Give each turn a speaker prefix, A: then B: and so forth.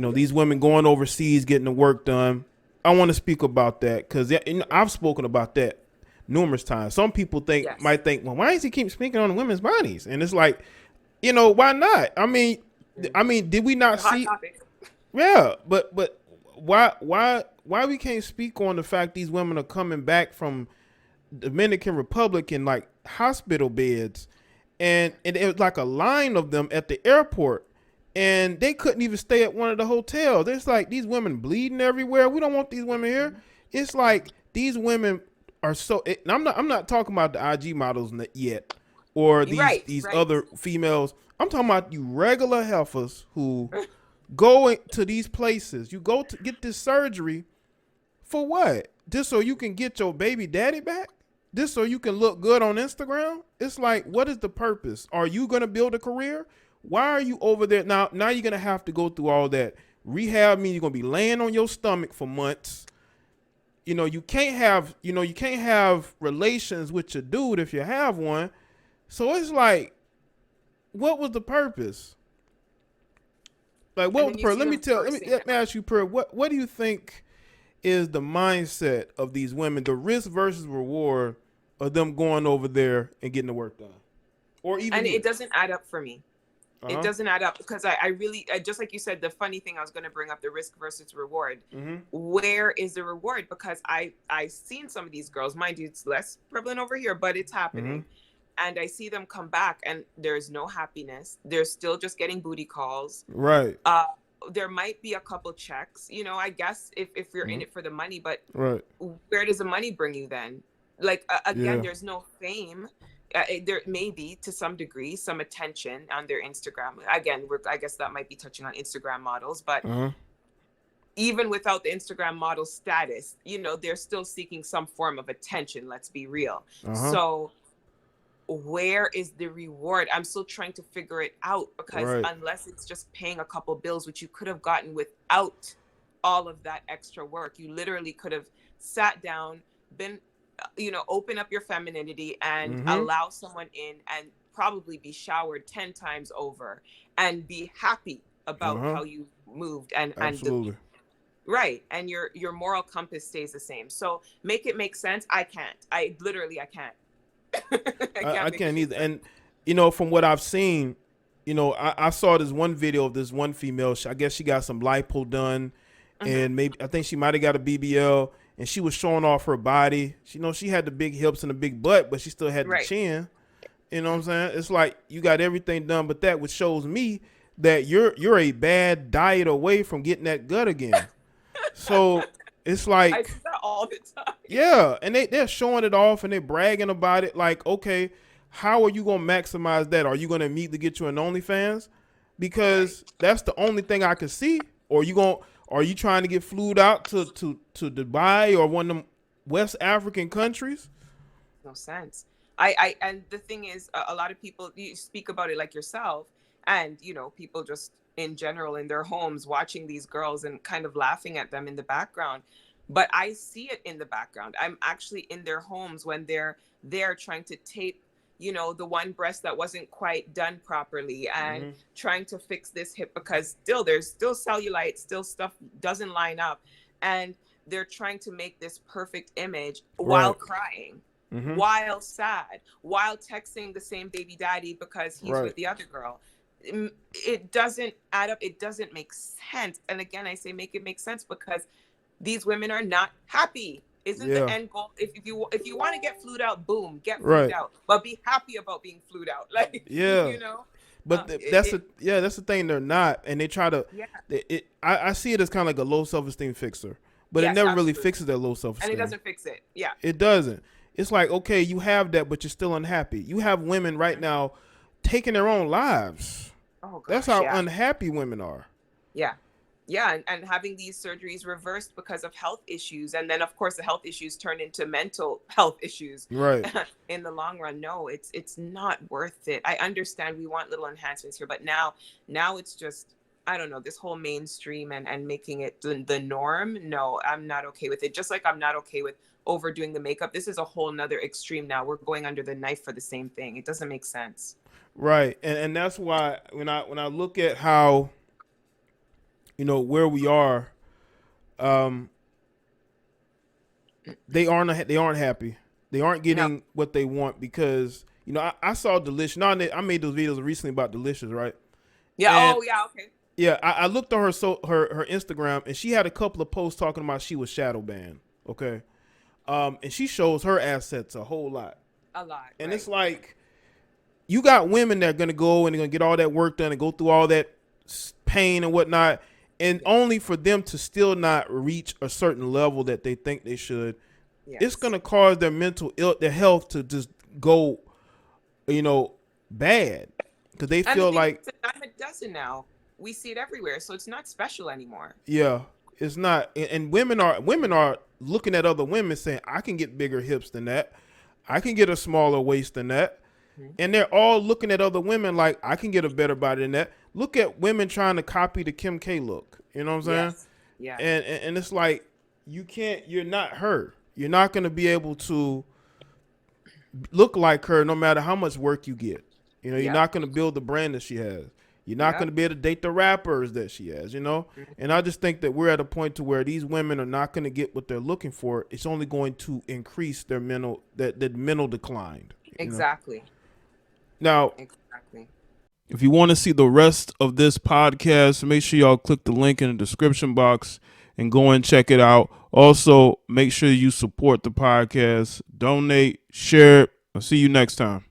A: these women going overseas getting the work done. I want to speak about that because I've spoken about that numerous times. Some people
B: Yes.
A: might think, well, why does he keep speaking on women's bodies? And it's like, why not? Did we not
B: The hot
A: see?
B: topic.
A: Yeah, but why we can't speak on the fact these women are coming back from Dominican Republic in like hospital beds, and it was like a line of them at the airport, and they couldn't even stay at one of the hotels. It's like these women bleeding everywhere. We don't want these women here. It's like these women are so. And I'm not talking about the IG models yet, or these
B: Right,
A: these
B: right.
A: other females. I'm talking about you regular heifers who go to these places. You go to get this surgery for what? Just so you can get your baby daddy back? Just so you can look good on Instagram? It's like, what is the purpose? Are you gonna build a career? Why are you over there now? Now you're gonna have to go through all that rehab. Means you're gonna be laying on your stomach for months. You can't have relations with your dude if you have one. So it's like, what was the purpose? Like, what
B: And
A: was
B: then
A: the
B: you
A: purpose?
B: see
A: Let me
B: them
A: tell.
B: forcing
A: Let
B: it.
A: me ask you, Per. What do you think is the mindset of these women? The risk versus reward of them going over there and getting the work done, or even
B: And
A: you?
B: it doesn't add up for me.
A: Uh
B: It
A: huh.
B: doesn't add up because I really, just like you said, the funny thing I was going to bring up, the risk versus reward.
A: Mm-hmm.
B: Where is the reward? Because I seen some of these girls, mind you, it's less prevalent over here, but it's
A: Mm-hmm.
B: happening. And I see them come back and there's no happiness. They're still just getting booty calls.
A: Right.
B: uh there might be a couple checks, I guess, if you're
A: Mm-hmm.
B: in it for the money, but
A: Right.
B: where does the money bring you then? Like, again,
A: Yeah.
B: there's no fame. There may be, to some degree, some attention on their Instagram. Again, I guess that might be touching on Instagram models, but
A: Uh huh.
B: even without the Instagram model status, they're still seeking some form of attention, let's be real.
A: Uh huh.
B: So where is the reward? I'm still trying to figure it out, because
A: Right.
B: unless it's just paying a couple bills, which you could have gotten without all of that extra work, you literally could have sat down, been, open up your femininity and
A: Mm-hmm.
B: allow someone in and probably be showered 10 times over and be happy
A: Uh
B: about
A: huh.
B: how you moved, and
A: Absolutely.
B: right, and your moral compass stays the same. So make it make sense. I can't. I
A: I
B: can't make it
A: can't
B: make
A: either.
B: sense.
A: And from what I've seen, I saw this one video of this one female. I guess she got some lipo done,
B: Mhm.
A: and maybe I think she might have got a BBL, and she was showing off her body. She had the big hips and the big butt, but she still had the
B: Right.
A: chin. You know what I'm saying? It's like you got everything done, but that which shows me that you're a bad diet away from getting that gut again. So it's
B: I
A: like,
B: see that all the time.
A: yeah, and they're showing it off and they're bragging about it. Like, okay, how are you gonna maximize that? Are you gonna immediately get you an OnlyFans?
B: Right.
A: Because that's the only thing I can see. Or are you trying to get flued out to Dubai or one of them West African countries?
B: No sense. And the thing is, a lot of people, you speak about it like yourself, and people just in general in their homes watching these girls and kind of laughing at them in the background. But I see it in the background. I'm actually in their homes when they're trying to tape, the one breast that wasn't quite done properly, and
A: Mm-hmm.
B: trying to fix this hip because there's still cellulite, still stuff doesn't line up, and they're trying to make this perfect image while
A: Right.
B: crying,
A: Mm-hmm.
B: while sad, while texting the same baby daddy because he's
A: Right.
B: with the other girl. It doesn't add up. It doesn't make sense. And again, I say make it make sense because these women are not happy. Isn't the
A: Yeah.
B: end goal? If you want to get flued out, boom, get flued
A: Right.
B: out, but be happy about being flued out. Like,
A: Yeah. But
B: it
A: that's the thing, they're not, and they try to.
B: yeah,
A: I see it as kind of like a low self esteem fixer, but it
B: yes,
A: never really
B: absolutely,
A: fixes that low self
B: and it
A: esteem.
B: doesn't fix it. Yeah.
A: It doesn't. It's like, okay, you have that, but you're still unhappy. You have women right now taking their own lives.
B: Oh
A: That's
B: gosh,
A: how
B: yeah.
A: unhappy women are.
B: Yeah. Yeah. And having these surgeries reversed because of health issues. And then, of course, the health issues turn into mental health issues
A: Right.
B: in the long run. No, it's not worth it. I understand we want little enhancements here, but now it's just, I don't know, this whole mainstream and making it the norm. No, I'm not okay with it. Just like I'm not okay with overdoing the makeup. This is a whole nother extreme now. We're going under the knife for the same thing. It doesn't make sense.
A: Right. And that's why when I look at how where we are, um, they aren't happy. They aren't
B: No.
A: getting what they want because I saw Delicious. No, I made those videos recently about Delicious, right?
B: Yeah.
A: And
B: Oh, yeah. Okay.
A: yeah, I looked on her Instagram, and she had a couple of posts talking about she was shadow banned. Okay, and she shows her assets a whole lot.
B: A lot.
A: And
B: right.
A: it's like you got women that are gonna go and they're gonna get all that work done and go through all that pain and whatnot, and only for them to still not reach a certain level that they think they should.
B: Yes.
A: It's gonna cause their their health to just go, bad because they
B: And
A: feel like
B: it's a dime a dozen now. We see it everywhere, so it's not special anymore.
A: yeah, it's not. And women are looking at other women saying, I can get bigger hips than that. I can get a smaller waist than that. Mm-hmm. And they're all looking at other women like, I can get a better body than that. Look at women trying to copy the Kim K look. You know what I'm saying?
B: Yes. Yeah.
A: And it's like, you're not her. You're not going to be able to look like her no matter how much work you get. You're not going to build the brand that she has. You're not going to be able to date the rappers that she has, Mm-hmm. And I just think that we're at a point to where these women are not going to get what they're looking for. It's only going to increase their mental decline.
B: Exactly.
A: Now,
B: exactly.
A: If you want to see the rest of this podcast, make sure y'all click the link in the description box and go and check it out. Also, make sure you support the podcast, donate, share it. I'll see you next time.